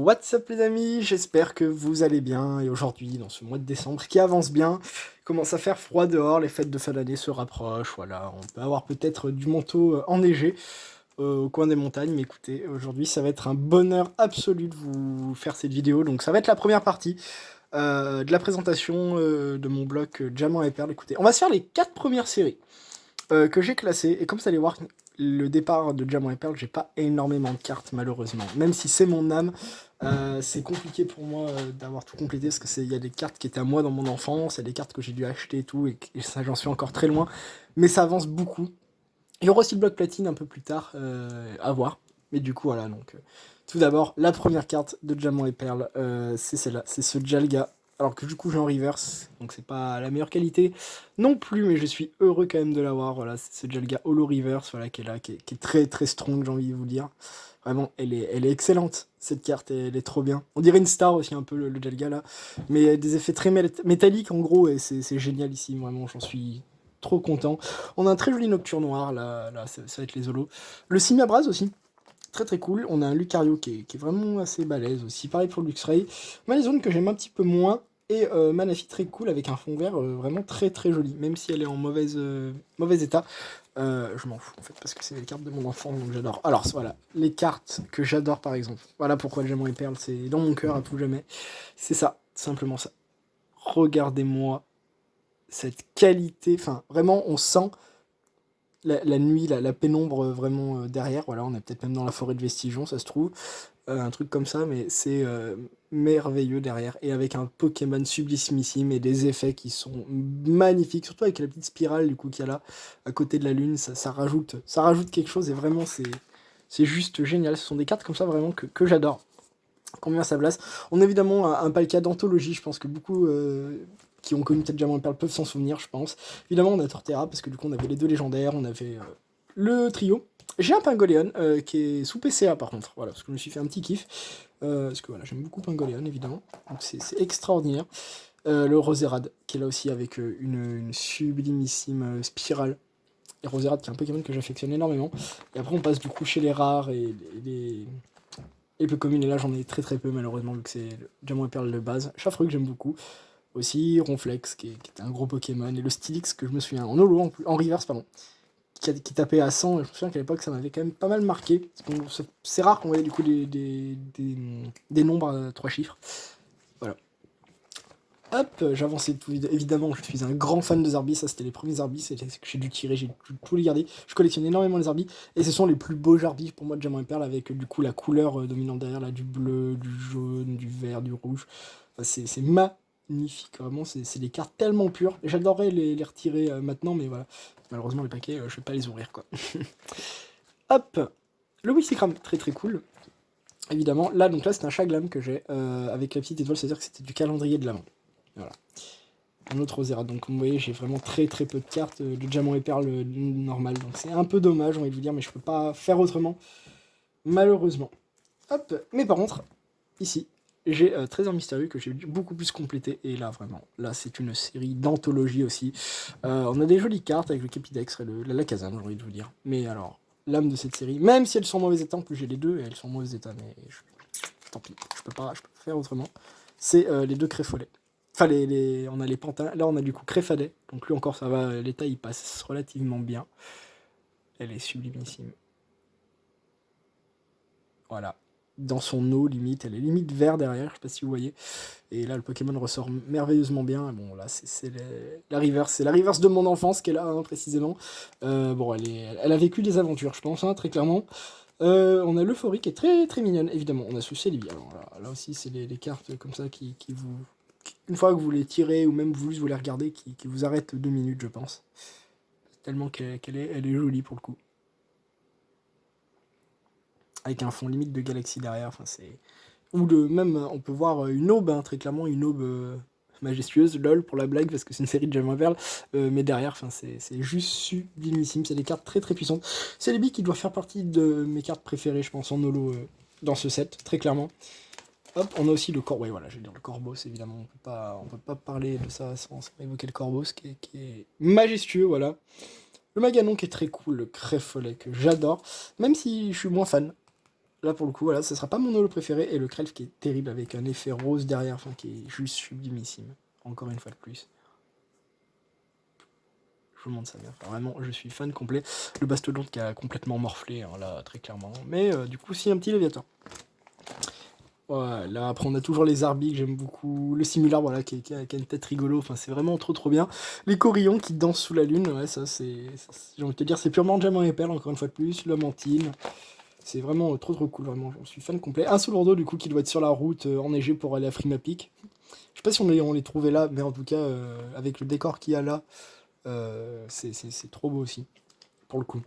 What's up les amis, j'espère que vous allez bien et aujourd'hui dans ce mois de décembre qui avance bien, il commence à faire froid dehors, les fêtes de fin d'année se rapprochent, voilà, on peut avoir peut-être du manteau enneigé au coin des montagnes, mais écoutez, aujourd'hui ça va être un bonheur absolu de vous faire cette vidéo, donc ça va être la première partie de la présentation de mon blog Diamant et Perle. Écoutez, on va se faire les 4 premières séries que j'ai classées, et comme vous allez voir, le départ de Diamant et Perle, j'ai pas énormément de cartes malheureusement. Même si c'est mon âme, c'est compliqué pour moi d'avoir tout complété parce que il y a des cartes qui étaient à moi dans mon enfance, il y a des cartes que j'ai dû acheter et tout, et ça j'en suis encore très loin. Mais ça avance beaucoup. Il y aura aussi le bloc platine un peu plus tard, à voir. Mais du coup voilà, donc tout d'abord, la première carte de Diamant et Perle, c'est celle-là, c'est ce Jalga. Alors que du coup j'ai en reverse, donc c'est pas la meilleure qualité non plus, mais je suis heureux quand même de l'avoir. Voilà, c'est ce Jalga Holo Reverse, voilà, qui est là, qui est très très strong, j'ai envie de vous dire. Vraiment, elle est excellente, cette carte, elle est trop bien. On dirait une star aussi un peu, le Jalga là, mais des effets très métalliques en gros, et c'est génial ici, vraiment, j'en suis trop content. On a un très joli Nocturne noir, là ça va être les holos. Le Simia-Braz aussi, très très cool. On a un Lucario qui est vraiment assez balèze aussi. Pareil pour le Luxray. Malzone que j'aime un petit peu moins. Et Manaphy très cool avec un fond vert vraiment très très joli. Même si elle est en mauvais état. Je m'en fous en fait parce que c'est les cartes de mon enfant donc j'adore. Alors voilà, les cartes que j'adore par exemple. Voilà pourquoi le Diamant et Perle, c'est dans mon cœur à tout jamais. C'est ça, simplement ça. Regardez-moi cette qualité. Enfin vraiment on sent la nuit, la pénombre vraiment derrière. Voilà, on est peut-être même dans la forêt de Vestigion, ça se trouve. Un truc comme ça, mais c'est merveilleux derrière. Et avec un Pokémon sublimissime et des effets qui sont magnifiques, surtout avec la petite spirale du coup qu'il y a là, à côté de la lune, ça rajoute quelque chose et vraiment c'est juste génial. Ce sont des cartes comme ça vraiment que j'adore. Combien ça place. On a évidemment un Palkia d'anthologie, je pense que beaucoup qui ont connu peut-être Diamant et Perle peuvent s'en souvenir, je pense. Évidemment, on a Torterra, parce que du coup, on avait les deux légendaires, on avait le trio. J'ai un Pingoléon qui est sous PCA par contre, voilà, parce que je me suis fait un petit kiff. Parce que voilà, j'aime beaucoup Pingoléon évidemment, donc c'est extraordinaire. Le Roserade, qui est là aussi avec une sublimissime spirale. Et Roserade, qui est un Pokémon que j'affectionne énormément. Et après, on passe du coup chez les rares et les peu communes, et là j'en ai très très peu malheureusement, vu que c'est le Diamant et Perle de base. Chafru que j'aime beaucoup. Aussi Ronflex, qui était un gros Pokémon. Et le Stylix, que je me souviens, en holo, en reverse, pardon, qui tapait à 100. Et je me souviens qu'à l'époque, ça m'avait quand même pas mal marqué. C'est rare qu'on voyait du coup des nombres à 3 chiffres. Voilà. Hop, j'avançais tout évidemment, je suis un grand fan de Zarbi, ça c'était les premiers Zarbi, que j'ai dû tirer, j'ai dû tous les garder. Je collectionne énormément les Zarbi, et ce sont les plus beaux Zarbi pour moi de Diamant et Perle, avec du coup la couleur dominante derrière, là, du bleu, du jaune, du vert, du rouge. Enfin, c'est magnifique, vraiment, c'est des cartes tellement pures. J'adorerais les retirer maintenant, mais voilà, malheureusement les paquets, je vais pas les ouvrir quoi. Hop, le Wistikram, très très cool. Évidemment, là donc là c'est un Chaglam que j'ai avec la petite étoile, c'est-à-dire que c'était du calendrier de l'avant. Voilà. Un autre Rosera. Donc, comme vous voyez, j'ai vraiment très très peu de cartes de Diamant et Perle normal. Donc, c'est un peu dommage, on va vous dire, mais je peux pas faire autrement, malheureusement. Hop. Mais par contre, ici, j'ai Trésor Mystérieux que j'ai beaucoup plus complété. Et là, vraiment, là, c'est une série d'anthologie aussi. On a des jolies cartes avec le Capidex et la Kazan, j'ai envie de vous dire. Mais alors, l'âme de cette série, même si elles sont en mauvais état, en plus j'ai les deux et elles sont en mauvais état, mais tant pis, je peux pas faire autrement. C'est les deux Créfolets. Enfin, on a les pantins. Là, on a du coup Créfadet. Donc, lui encore, ça va. L'état, il passe relativement bien. Elle est sublimissime. Voilà. Dans son eau, limite. Elle est limite vert derrière. Je sais pas si vous voyez. Et là, le Pokémon ressort merveilleusement bien. Bon, là, c'est la reverse. C'est la reverse de mon enfance qui est là, hein, précisément. Bon, elle a vécu des aventures, je pense, hein, très clairement. On a l'Euphorie qui est très très mignonne, évidemment. On a ce Célibi. Alors là aussi, c'est les cartes comme ça qui vous. Une fois que vous les tirez ou même vous les regardez, qui vous arrêtent 2 minutes, je pense. Tellement elle est jolie pour le coup. Avec un fond limite de galaxie derrière. Enfin, c'est. Ou même, on peut voir une aube, hein, très clairement, une aube majestueuse, lol, pour la blague, parce que c'est une série de Diamant et Perle. Mais derrière, enfin, c'est juste sublimissime. C'est des cartes très très puissantes. C'est les billes qui doivent faire partie de mes cartes préférées, je pense, en holo dans ce set, très clairement. Hop, on a aussi le corbeau, ouais, voilà, je vais dire le Corbeau, évidemment, on peut pas parler de ça sans évoquer le Corbeau, qui est majestueux, voilà. Le Maganon qui est très cool, le Créfolet que j'adore, même si je suis moins fan. Là, pour le coup, voilà, ce sera pas mon holo préféré. Et le Krelf qui est terrible avec un effet rose derrière, enfin, qui est juste sublimissime. Encore une fois de plus. Je vous montre ça bien. Enfin, vraiment, je suis fan complet. Le Mastodonte qui a complètement morflé, hein, là, très clairement. Mais du coup, si, un petit Léviathan. Voilà, après on a toujours les Arbis que j'aime beaucoup, le Simular voilà qui a une tête rigolo, enfin c'est vraiment trop bien. Les Corillons qui dansent sous la lune, ouais ça j'ai envie de te dire c'est purement Diamant et Perle encore une fois de plus, le Mantine, c'est vraiment trop cool vraiment, j'en suis fan complet. Un Solourdo du coup qui doit être sur la route enneigée pour aller à Frimapic. Je sais pas si on les trouvait là, mais en tout cas avec le décor qu'il y a là, c'est trop beau aussi, pour le coup.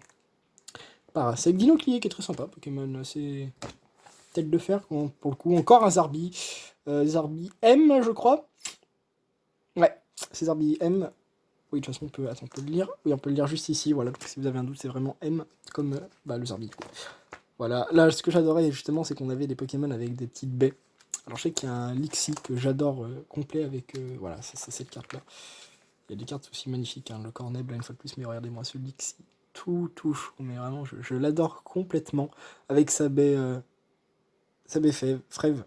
C'est avec Dinoclier qui est très sympa, Pokémon, c'est... Tête de fer, pour le coup. Encore un Zarbi. Zarbi M, je crois. Ouais, c'est Zarbi M. Oui, de toute façon, on peut, attends, on peut le lire. Oui, on peut le lire juste ici. Voilà, donc si vous avez un doute, c'est vraiment M, comme le Zarbi, du coup. Voilà, là, ce que j'adorais, justement, c'est qu'on avait des Pokémon avec des petites baies. Alors, je sais qu'il y a un Lixie que j'adore complet avec... voilà, c'est cette carte-là. Il y a des cartes aussi magnifiques, hein, le Corneb, là, une fois de plus, mais regardez-moi ce Lixie. Tout touche, mais vraiment, je l'adore complètement. Avec sa baie... sa baie frève.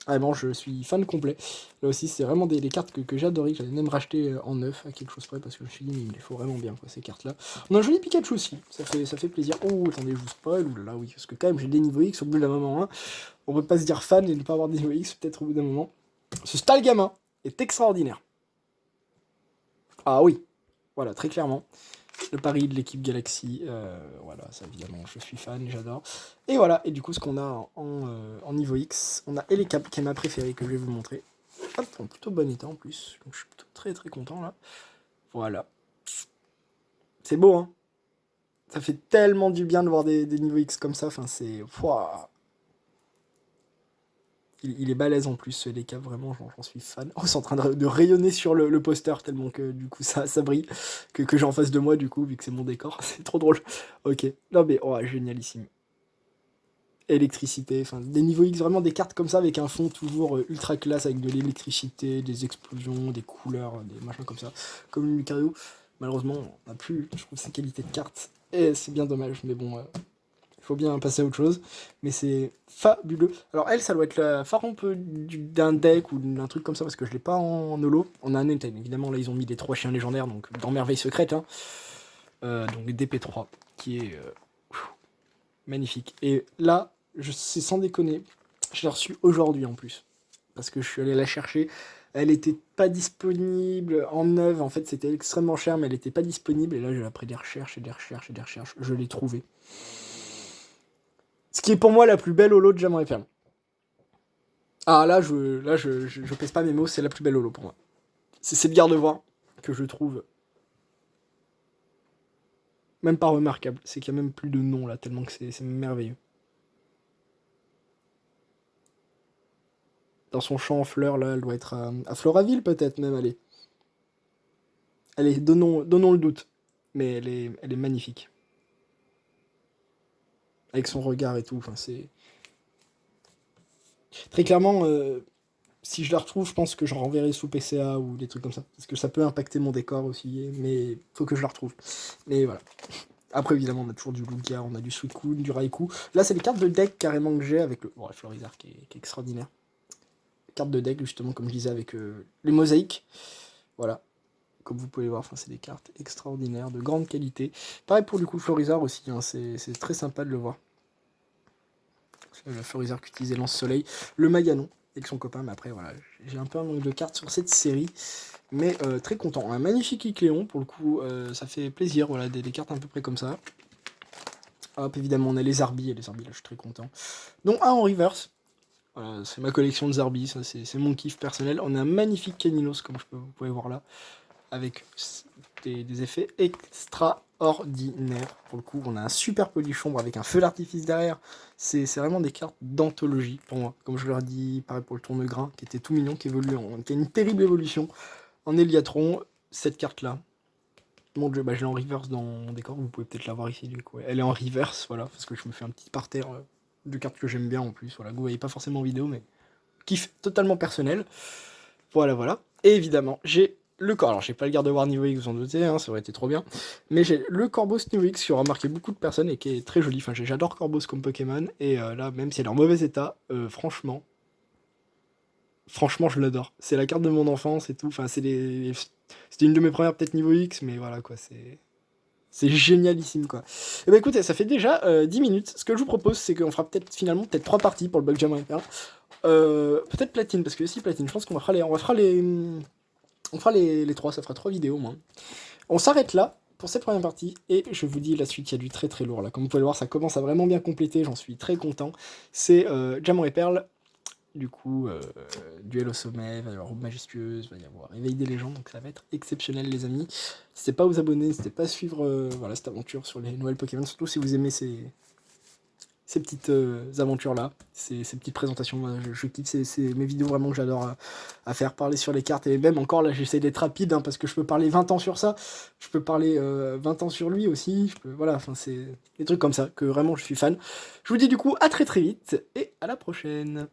Vraiment, je suis fan complet. Là aussi, c'est vraiment des cartes que j'adorais, que j'avais même racheté en neuf à quelque chose près, parce que je me suis dit, mais il les faut vraiment bien, quoi, ces cartes-là. On a un joli Pikachu aussi, ça fait plaisir. Oh, attendez, je vous spoil, oulala, oui, parce que quand même, j'ai des niveaux X au bout d'un moment. Hein. On peut pas se dire fan et ne pas avoir des niveaux X, peut-être au bout d'un moment. Ce Stalgamin est extraordinaire. Ah oui, voilà, très clairement. Le pari de l'équipe Galaxy, voilà, ça évidemment, je suis fan, j'adore. Et voilà, et du coup, ce qu'on a en niveau X, on a Elecap, qui est ma préférée, que je vais vous montrer. Hop, en plutôt bon état en plus, donc je suis plutôt très content là. Voilà. C'est beau, hein. Ça fait tellement du bien de voir des niveaux X comme ça, enfin c'est... Il est balèze en plus, les caps, vraiment, j'en suis fan. Oh, c'est en train de rayonner sur le poster, tellement que du coup ça brille. Que j'ai en face de moi, du coup, vu que c'est mon décor. C'est trop drôle. Ok. Non mais, oh, génialissime. Électricité, enfin, des niveaux X, vraiment des cartes comme ça, avec un fond toujours ultra classe, avec de l'électricité, des explosions, des couleurs, des machins comme ça. Comme le Lucario. Malheureusement, on n'a plus, je trouve, ces qualités de cartes. Et c'est bien dommage, mais bon... il faut bien passer à autre chose, mais c'est fabuleux. Alors elle, ça doit être la phare un peu d'un deck ou d'un truc comme ça, parce que je l'ai pas en holo. On a un Entei, évidemment, là ils ont mis les 3 chiens légendaires, donc dans Merveille Secrète, hein. Donc DP3, qui est magnifique. Et là, c'est sans déconner, je l'ai reçue aujourd'hui en plus, parce que je suis allé la chercher. Elle était pas disponible en neuve, en fait c'était extrêmement cher, mais elle était pas disponible, et là après des recherches et des recherches et des recherches, je l'ai trouvée. Ce qui est pour moi la plus belle holo de Diamant et Perle. Ah là, je pèse pas mes mots, c'est la plus belle holo pour moi. C'est cette garde de voir que je trouve même pas remarquable. C'est qu'il y a même plus de nom là, tellement que c'est merveilleux. Dans son champ en fleurs, là, elle doit être à Floraville peut-être même, allez. Allez, donnons le doute. Mais elle est magnifique. Avec son regard et tout, enfin c'est... Très clairement, si je la retrouve, je pense que j'en renverrai sous PCA ou des trucs comme ça. Parce que ça peut impacter mon décor aussi, mais faut que je la retrouve. Mais voilà. Après, évidemment, on a toujours du Lugia, on a du Suicune, du Raikou. Là, c'est les cartes de deck carrément que j'ai avec le Florizarre qui est extraordinaire. Cartes de deck, justement, comme je disais, avec les mosaïques. Voilà. Comme vous pouvez voir, c'est des cartes extraordinaires, de grande qualité. Pareil pour du coup Florizarre aussi, hein, c'est très sympa de le voir. Le Florizarre qui utilisait Lance-Soleil. Le Maganon, avec son copain, mais après, voilà, j'ai un peu un manque de cartes sur cette série. Mais très content. Un magnifique Icléon, pour le coup, ça fait plaisir, voilà, des cartes à peu près comme ça. Hop, évidemment, on a les Zarbi, et les Zarbi, là, je suis très content. Dont un en reverse. Voilà, c'est ma collection de Zarbi, ça, c'est mon kiff personnel. On a un magnifique Caninos, comme vous pouvez voir là, avec des effets extraordinaires. Pour le coup, on a un super Polichombre avec un feu d'artifice derrière. C'est vraiment des cartes d'anthologie, pour moi. Comme je leur ai dit, pareil pour le Tournegrain, qui était tout mignon, qui a une terrible évolution. En Eliatron, cette carte-là, mon dieu, je l'ai en reverse dans mon décor, vous pouvez peut-être la voir ici du coup. Elle est en reverse, voilà, parce que je me fais un petit parterre de cartes que j'aime bien en plus, voilà, que vous voyez pas forcément en vidéo, mais kiff totalement personnel. Voilà. Et évidemment, j'ai alors j'ai pas le Gardevoir niveau X, vous en doutez, hein, ça aurait été trop bien, mais j'ai le Corboss New X qui aura marqué beaucoup de personnes et qui est très joli. Enfin, j'adore Corboss comme Pokémon, et là, même si elle est en mauvais état, franchement, je l'adore. C'est la carte de mon enfance et tout. Enfin, c'était une de mes premières, peut-être niveau X, mais voilà quoi, c'est génialissime quoi. Et bah écoutez, ça fait déjà 10 minutes. Ce que je vous propose, c'est qu'on fera peut-être 3 parties pour le Bug Jam Reaper. Peut-être platine, parce que si platine, je pense qu'on fera les 3, ça fera 3 vidéos au moins. On s'arrête là pour cette première partie, et je vous dis la suite, il y a du très très lourd là. Comme vous pouvez le voir, ça commence à vraiment bien compléter, j'en suis très content. C'est Diamant et Perle, du coup, duel au sommet, il va y avoir Robe Majestueuse, il va y avoir Éveil des légendes, donc ça va être exceptionnel les amis. N'hésitez pas à vous abonner, n'hésitez pas à suivre voilà, cette aventure sur les nouvelles Pokémon, surtout si vous aimez ces petites aventures-là, ces petites présentations. Moi, je kiffe, c'est mes vidéos vraiment que j'adore à faire, parler sur les cartes, et même encore là j'essaie d'être rapide, hein, parce que je peux parler 20 ans sur ça, je peux parler 20 ans sur lui aussi, voilà, enfin c'est des trucs comme ça, que vraiment je suis fan. Je vous dis du coup à très très vite, et à la prochaine.